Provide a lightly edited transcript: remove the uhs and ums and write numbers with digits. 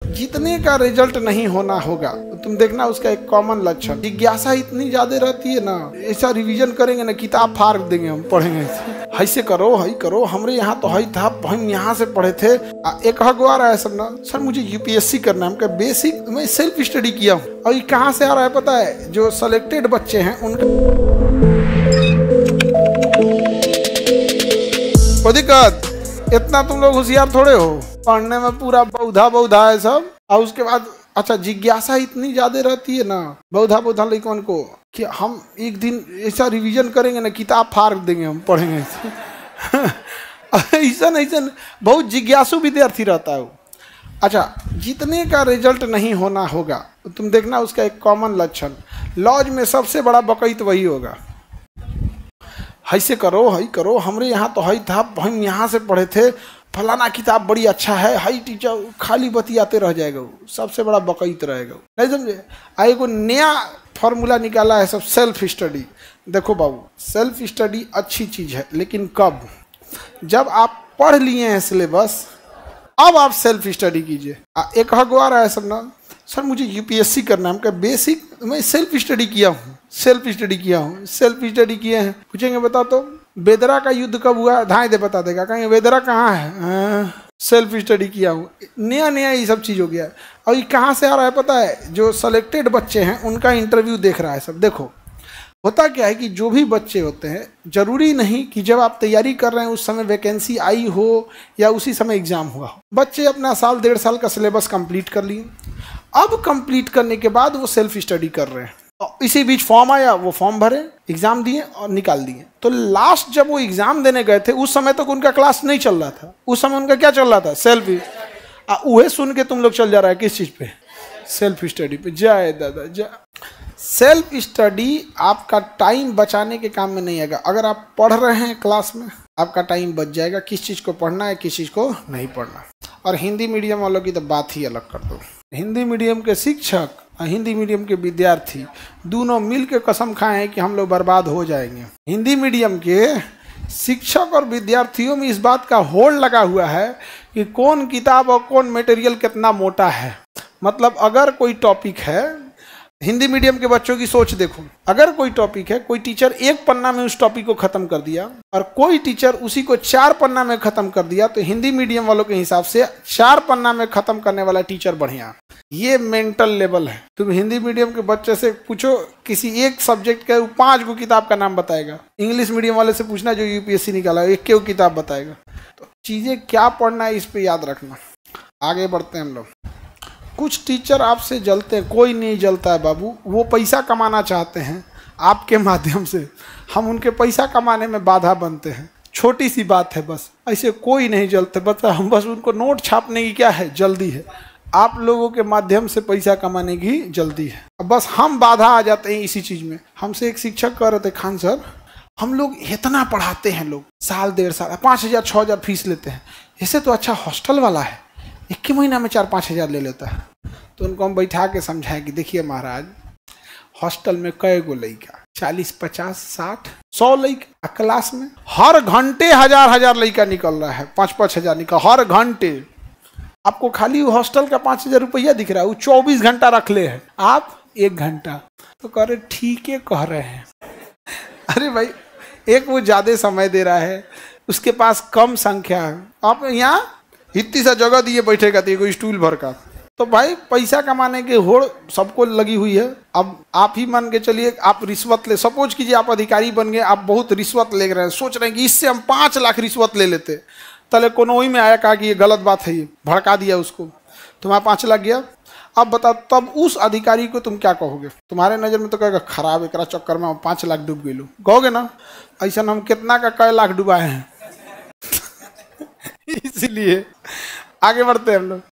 जीतने का रिजल्ट नहीं होना होगा, तुम देखना उसका एक कॉमन लक्षण, जिज्ञासा इतनी ज्यादा रहती है ना, ऐसा रिवीजन करेंगे ना, किताब फाड़ देंगे हम, पढ़ेंगे ऐसे करो हई करो, हमरे यहाँ तो हई था, हम यहाँ से पढ़े थे। एक आ रहा है सब ना, सर मुझे यूपीएससी करना है, हम बेसिक मैं सेल्फ स्टडी किया हूँ। और ये कहाँ से आ रहा है पता है? जो सेलेक्टेड बच्चे हैं उनका कोई दिक्कत, इतना तुम लोग होशियार थोड़े हो, पढ़ने में पूरा बौधा है सब। और उसके बाद अच्छा जिज्ञासा इतनी ज्यादा रहती है ना बौधा लड़कन को कि हम एक दिन ऐसा रिवीजन करेंगे ना, किताब फाड़ देंगे हम, पढ़ेंगे ऐसा बहुत जिज्ञासु विद्यार्थी रहता है वो। अच्छा, जीतने का रिजल्ट नहीं होना होगा, तुम देखना उसका एक कॉमन लक्षण, लॉज में सबसे बड़ा बकैत वही होगा। ऐसे करो हई करो, हमरे यहाँ तो हई था, हम यहाँ से पढ़े थे, फलाना किताब बड़ी अच्छा है, हाई टीचर, खाली बतियाते रह जाएगा वो, सबसे बड़ा बकैत रहेगा वो, नहीं समझे? आए को नया फॉर्मूला निकाला है सब, सेल्फ स्टडी। देखो बाबू, सेल्फ स्टडी अच्छी चीज़ है, लेकिन कब? जब आप पढ़ लिए हैं सिलेबस, अब आप सेल्फ स्टडी कीजिए। एक आ रहा है सब ना, सर मुझे यूपीएससी करना है, हम बेसिक मैं सेल्फ स्टडी किया हूँ, सेल्फ स्टडी किए हैं। पूछेंगे बताओ तो बेदरा का युद्ध कब हुआ, धाए दे बता देगा, कहेंगे बेदरा कहाँ है, सेल्फ स्टडी किया हूँ। नया ये सब चीज़ हो गया है। और ये कहाँ से आ रहा है पता है? जो सेलेक्टेड बच्चे हैं उनका इंटरव्यू देख रहा है सब। देखो होता क्या है कि जो भी बच्चे होते हैं, जरूरी नहीं कि जब आप तैयारी कर रहे हैं उस समय वैकेंसी आई हो या उसी समय एग्जाम हुआ हो। बच्चे अपना साल 1.5 साल का सिलेबस कंप्लीट कर लिए, अब कंप्लीट करने के बाद वो सेल्फ स्टडी कर रहे हैं। और इसी बीच फॉर्म आया, वो फॉर्म भरे, एग्जाम दिए और निकाल दिए। तो लास्ट जब वो एग्जाम देने गए थे, उस समय तक उनका क्लास नहीं चल रहा था, उस समय उनका क्या चल रहा था? सेल्फ। वह सुन के तुम लोग चल जा रहा है किस चीज़ पे? सेल्फ स्टडी पे। जय दादा जय। सेल्फ स्टडी आपका टाइम बचाने के काम में नहीं आएगा। अगर आप पढ़ रहे हैं क्लास में, आपका टाइम बच जाएगा, किस चीज़ को पढ़ना है किस चीज़ को नहीं पढ़ना। और हिंदी मीडियम वालों की तो बात ही अलग कर दो। हिंदी मीडियम के शिक्षक और हिंदी मीडियम के विद्यार्थी दोनों मिल के कसम खाए हैं कि हम लोग बर्बाद हो जाएंगे। हिंदी मीडियम के शिक्षक और विद्यार्थियों में इस बात का होड़ लगा हुआ है कि कौन किताब और कौन मटेरियल कितना मोटा है। मतलब अगर कोई टॉपिक है, हिंदी मीडियम के बच्चों की सोच देखो, अगर कोई टॉपिक है, कोई टीचर 1 पन्ना में उस टॉपिक को खत्म कर दिया और कोई टीचर उसी को 4 पन्ना में खत्म कर दिया, तो हिंदी मीडियम वालों के हिसाब से 4 पन्ना में खत्म करने वाला टीचर बढ़िया। ये मेंटल लेवल है। तुम हिंदी मीडियम के बच्चे से पूछो किसी एक सब्जेक्ट का 5 गो किताब का नाम बताएगा। इंग्लिश मीडियम वाले से पूछना जो यूपीएससी निकाला, 1 को किताब बताएगा। तो चीजें क्या पढ़ना है इस पे याद रखना। आगे बढ़ते हैं हम लोग। कुछ टीचर आपसे जलते हैं, कोई नहीं जलता है बाबू, वो पैसा कमाना चाहते हैं आपके माध्यम से, हम उनके पैसा कमाने में बाधा बनते हैं। छोटी सी बात है बस, ऐसे कोई नहीं जलते, हम बस उनको नोट छापने की क्या है जल्दी है, आप लोगों के माध्यम से पैसा कमाने की जल्दी है। अब बस हम बाधा आ जाते हैं इसी चीज़ में। हमसे एक शिक्षक कह रहे थे, खान सर हम लोग इतना पढ़ाते हैं, लोग साल 1.5 साल 5,000 6,000 फीस लेते हैं, इससे तो अच्छा हॉस्टल वाला है, 1 महीना में 4-5 हज़ार ले लेता है। तो उनको हम बैठा के समझाएं कि देखिए महाराज, हॉस्टल में कई गो लड़का, 40, 50, 60, 100 लड़का क्लास में, हर घंटे हजार लड़का निकल रहा है, 5-5 हज़ार निकल हर घंटे। आपको खाली हॉस्टल का 5,000 रुपया दिख रहा है, वो 24 घंटा रख ले है, आप 1 घंटा। तो कह रहे ठीक है कह रहे हैं। अरे भाई, एक वो ज्यादा समय दे रहा है, उसके पास कम संख्या है, आप यहाँ इतनी सा जगह दिए बैठेगा तो कोई स्टूल भर का। तो भाई पैसा कमाने की होड़ सबको लगी हुई है। अब आप ही मान के चलिए, आप रिश्वत ले, सपोज कीजिए आप अधिकारी बन गए, आप बहुत रिश्वत ले रहे हैं, सोच रहे हैं कि इससे हम 5 लाख रिश्वत ले लेते, तले कोनो ही में आया कहा कि ये गलत बात है, ये भड़का दिया उसको, तुम्हारा 5 लाख गया। अब बताओ तब उस अधिकारी को तुम क्या कहोगे? तुम्हारे नज़र में तो कहेगा खराब, एक चक्कर में 5 लाख डूब गए, कहोगे ना? ऐसा हम कितना का कई लाख डुबाए हैं। इसलिए आगे बढ़ते हैं हम लोग।